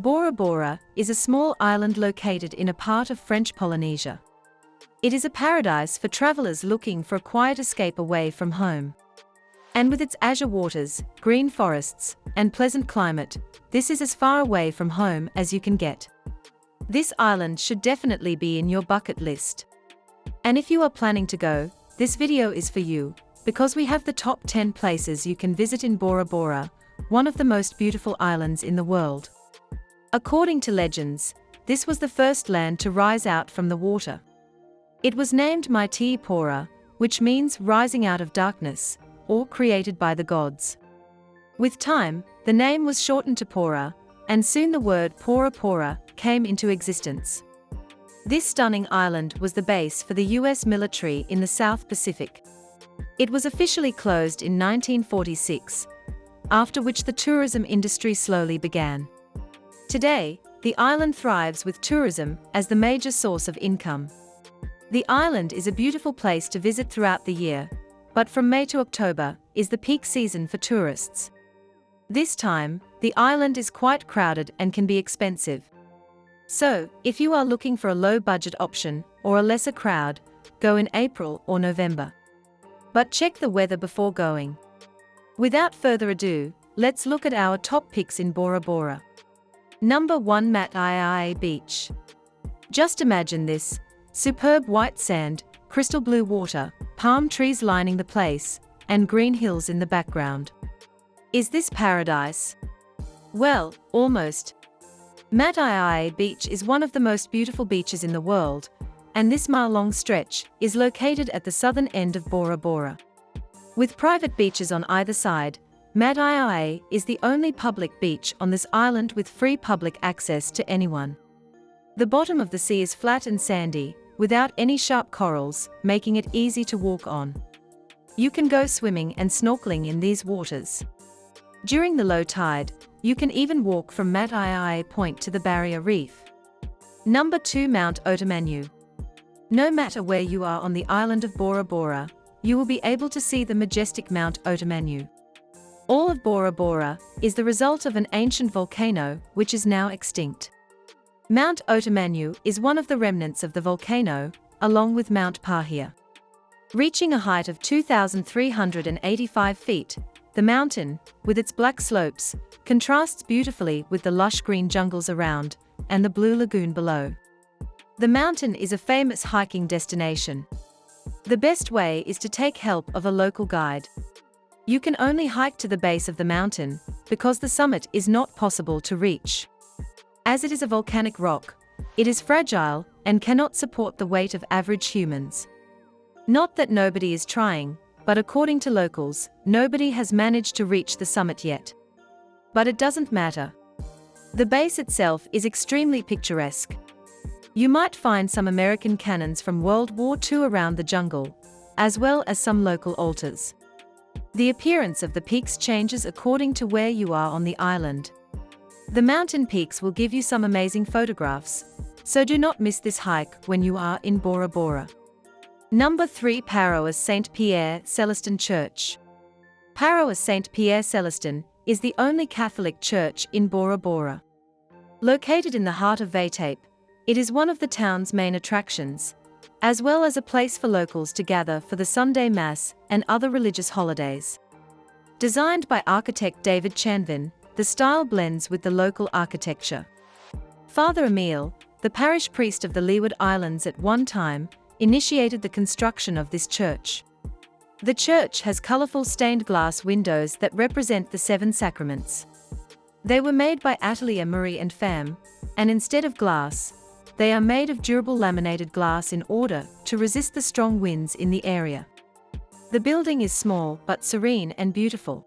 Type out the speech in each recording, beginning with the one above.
Bora Bora is a small island located in a part of French Polynesia. It is a paradise for travelers looking for a quiet escape away from home. And with its azure waters, green forests, and pleasant climate, this is as far away from home as you can get. This island should definitely be in your bucket list. And if you are planning to go, this video is for you, because we have the top 10 places you can visit in Bora Bora, one of the most beautiful islands in the world. According to legends, this was the first land to rise out from the water. It was named Matira Beach, which means rising out of darkness, or created by the gods. With time, the name was shortened to Pora, and soon the word Bora Bora came into existence. This stunning island was the base for the US military in the South Pacific. It was officially closed in 1946, after which the tourism industry slowly began. Today, the island thrives with tourism as the major source of income. The island is a beautiful place to visit throughout the year, but from May to October is the peak season for tourists. This time, the island is quite crowded and can be expensive. So, if you are looking for a low-budget option or a lesser crowd, go in April or November. But check the weather before going. Without further ado, let's look at our top picks in Bora Bora. Number 1, Matira Beach. Just imagine this: superb white sand, crystal blue water, palm trees lining the place, and green hills in the background. Is this paradise? Well, almost. Matira Beach is one of the most beautiful beaches in the world, and this mile-long stretch is located at the southern end of Bora Bora. With private beaches on either side, Matira is the only public beach on this island with free public access to anyone. The bottom of the sea is flat and sandy, without any sharp corals, making it easy to walk on. You can go swimming and snorkeling in these waters. During the low tide, you can even walk from Matira Point to the Barrier Reef. Number 2, Mount Otamanu. No matter where you are on the island of Bora Bora, you will be able to see the majestic Mount Otamanu. All of Bora Bora is the result of an ancient volcano which is now extinct. Mount Otamanu is one of the remnants of the volcano, along with Mount Pahia. Reaching a height of 2,385 feet, the mountain, with its black slopes, contrasts beautifully with the lush green jungles around and the blue lagoon below. The mountain is a famous hiking destination. The best way is to take help of a local guide. You can only hike to the base of the mountain, because the summit is not possible to reach. As it is a volcanic rock, it is fragile and cannot support the weight of average humans. Not that nobody is trying, but according to locals, nobody has managed to reach the summit yet. But it doesn't matter. The base itself is extremely picturesque. You might find some American cannons from World War II around the jungle, as well as some local altars. The appearance of the peaks changes according to where you are on the island. The mountain peaks will give you some amazing photographs, so do not miss this hike when you are in Bora Bora. Number 3, Paroisse St. Pierre Celestin Church. Paroisse St. Pierre Celestin is the only Catholic church in Bora Bora. Located in the heart of Vaitape, it is one of the town's main attractions, as well as a place for locals to gather for the Sunday Mass and other religious holidays. Designed by architect David Chanvin, the style blends with the local architecture. Father Emile, the parish priest of the Leeward Islands at one time, initiated the construction of this church. The church has colorful stained glass windows that represent the 7 sacraments. They were made by Atelier Muri and Femme, and instead of glass, they are made of durable laminated glass in order to resist the strong winds in the area. The building is small but serene and beautiful.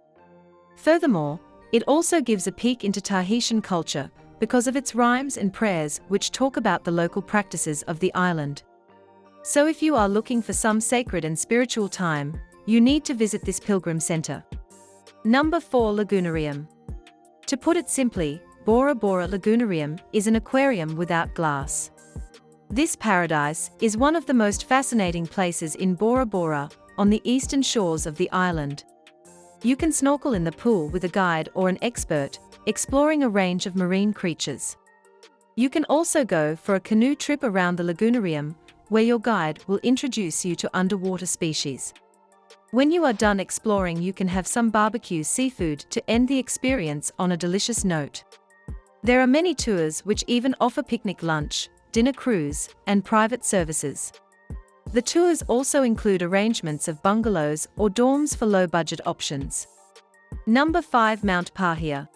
Furthermore, it also gives a peek into Tahitian culture because of its rhymes and prayers which talk about the local practices of the island. So if you are looking for some sacred and spiritual time, you need to visit this pilgrim center. Number 4, Lagoonarium. To put it simply, Bora Bora Lagoonarium is an aquarium without glass. This paradise is one of the most fascinating places in Bora Bora, on the eastern shores of the island. You can snorkel in the pool with a guide or an expert, exploring a range of marine creatures. You can also go for a canoe trip around the Lagoonarium, where your guide will introduce you to underwater species. When you are done exploring, you can have some barbecue seafood to end the experience on a delicious note. There are many tours which even offer picnic lunch, dinner cruise, and private services. The tours also include arrangements of bungalows or dorms for low-budget options. Number 5. Mount Pahia.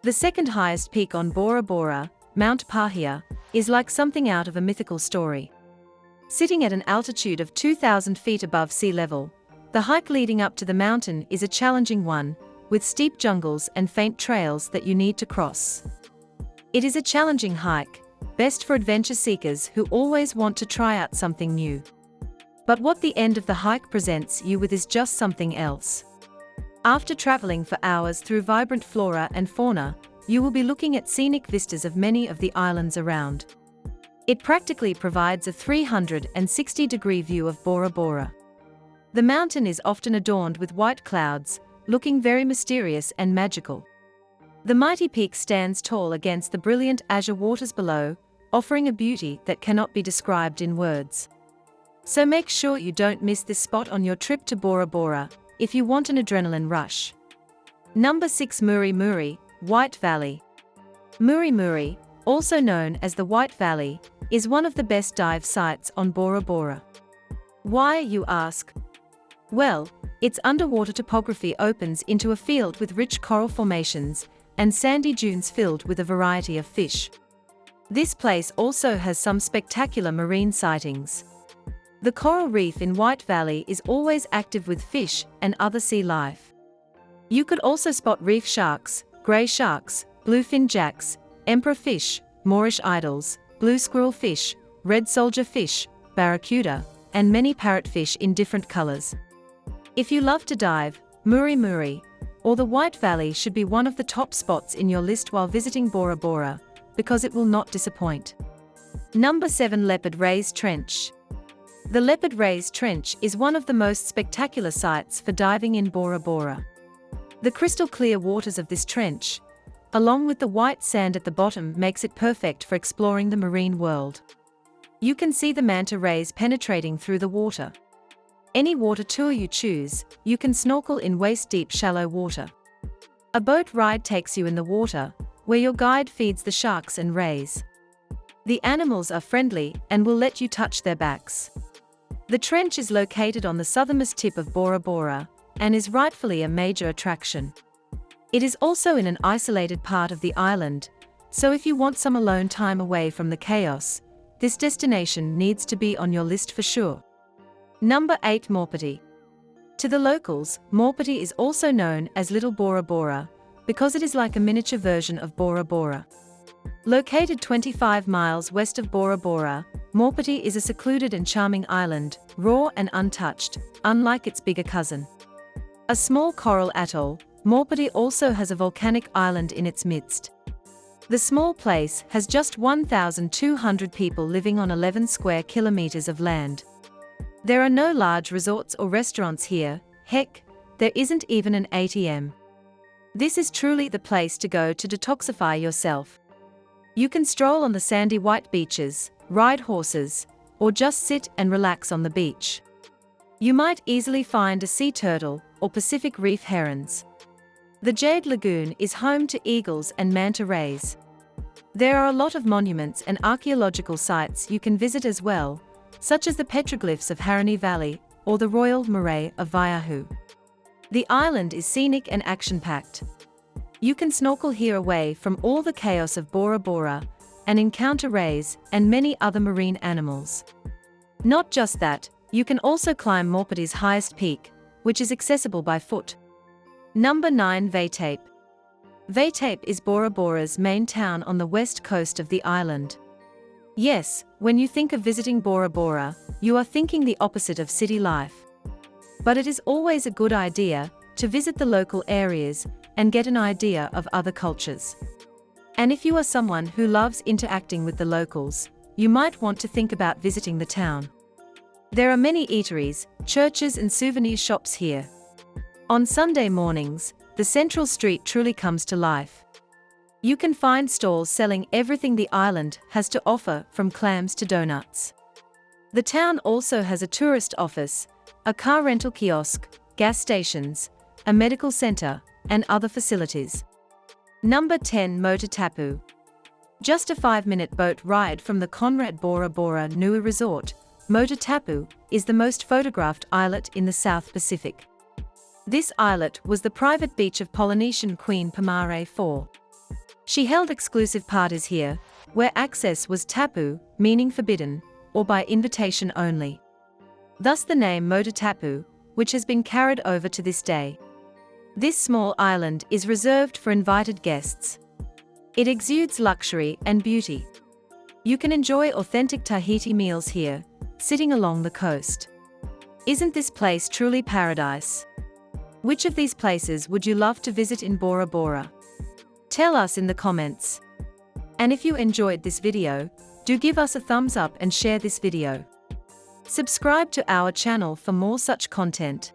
The second highest peak on Bora Bora, Mount Pahia, is like something out of a mythical story. Sitting at an altitude of 2,000 feet above sea level, the hike leading up to the mountain is a challenging one, with steep jungles and faint trails that you need to cross. It is a challenging hike, best for adventure seekers who always want to try out something new. But what the end of the hike presents you with is just something else. After traveling for hours through vibrant flora and fauna, you will be looking at scenic vistas of many of the islands around. It practically provides a 360-degree view of Bora Bora. The mountain is often adorned with white clouds, looking very mysterious and magical. The mighty peak stands tall against the brilliant azure waters below, offering a beauty that cannot be described in words. So make sure you don't miss this spot on your trip to Bora Bora, if you want an adrenaline rush. Number 6. Muri, White Valley. Muri, also known as the White Valley, is one of the best dive sites on Bora Bora. Why, you ask? Well, its underwater topography opens into a field with rich coral formations and sandy dunes filled with a variety of fish. This place also has some spectacular marine sightings. The coral reef in White Valley is always active with fish and other sea life. You could also spot reef sharks, grey sharks, bluefin jacks, emperor fish, Moorish idols, blue squirrel fish, red soldier fish, barracuda, and many parrotfish in different colors. If you love to dive, Muri, or the White Valley should be one of the top spots in your list while visiting Bora Bora, because it will not disappoint. Number 7. Leopard Rays Trench. The Leopard Rays Trench is one of the most spectacular sights for diving in Bora Bora. The crystal clear waters of this trench, along with the white sand at the bottom, makes it perfect for exploring the marine world. You can see the manta rays penetrating through the water. Any water tour you choose, you can snorkel in waist-deep shallow water. A boat ride takes you in the water, where your guide feeds the sharks and rays. The animals are friendly and will let you touch their backs. The trench is located on the southernmost tip of Bora Bora, and is rightfully a major attraction. It is also in an isolated part of the island, so if you want some alone time away from the chaos, this destination needs to be on your list for sure. Number 8. Maupiti. To the locals, Maupiti is also known as Little Bora Bora, because it is like a miniature version of Bora Bora. Located 25 miles west of Bora Bora, Maupiti is a secluded and charming island, raw and untouched, unlike its bigger cousin. A small coral atoll, Maupiti also has a volcanic island in its midst. The small place has just 1,200 people living on 11 square kilometers of land. There are no large resorts or restaurants here, heck, there isn't even an ATM. This is truly the place to go to detoxify yourself. You can stroll on the sandy white beaches, ride horses, or just sit and relax on the beach. You might easily find a sea turtle or Pacific reef herons. The Jade Lagoon is home to eagles and manta rays. There are a lot of monuments and archaeological sites you can visit as well, such as the petroglyphs of Harani Valley or the Royal Marae of Vaiahu. The island is scenic and action-packed. You can snorkel here away from all the chaos of Bora Bora and encounter rays and many other marine animals. Not just that, you can also climb Maupiti's highest peak, which is accessible by foot. Number 9. Vaitape. Vaitape is Bora Bora's main town on the west coast of the island. Yes, when you think of visiting Bora Bora, you are thinking the opposite of city life. But it is always a good idea to visit the local areas and get an idea of other cultures. And if you are someone who loves interacting with the locals, you might want to think about visiting the town. There are many eateries, churches and souvenir shops here. On Sunday mornings, the central street truly comes to life. You can find stalls selling everything the island has to offer, from clams to donuts. The town also has a tourist office, a car rental kiosk, gas stations, a medical center, and other facilities. Number 10. Motu Tapu. Just a 5-minute boat ride from the Conrad Bora Bora Nui Resort, Motu Tapu is the most photographed islet in the South Pacific. This islet was the private beach of Polynesian Queen Pamare IV. She held exclusive parties here, where access was tapu, meaning forbidden, or by invitation only. Thus the name Motu Tapu, which has been carried over to this day. This small island is reserved for invited guests. It exudes luxury and beauty. You can enjoy authentic Tahiti meals here, sitting along the coast. Isn't this place truly paradise? Which of these places would you love to visit in Bora Bora? Tell us in the comments. And if you enjoyed this video, do give us a thumbs up and share this video. Subscribe to our channel for more such content.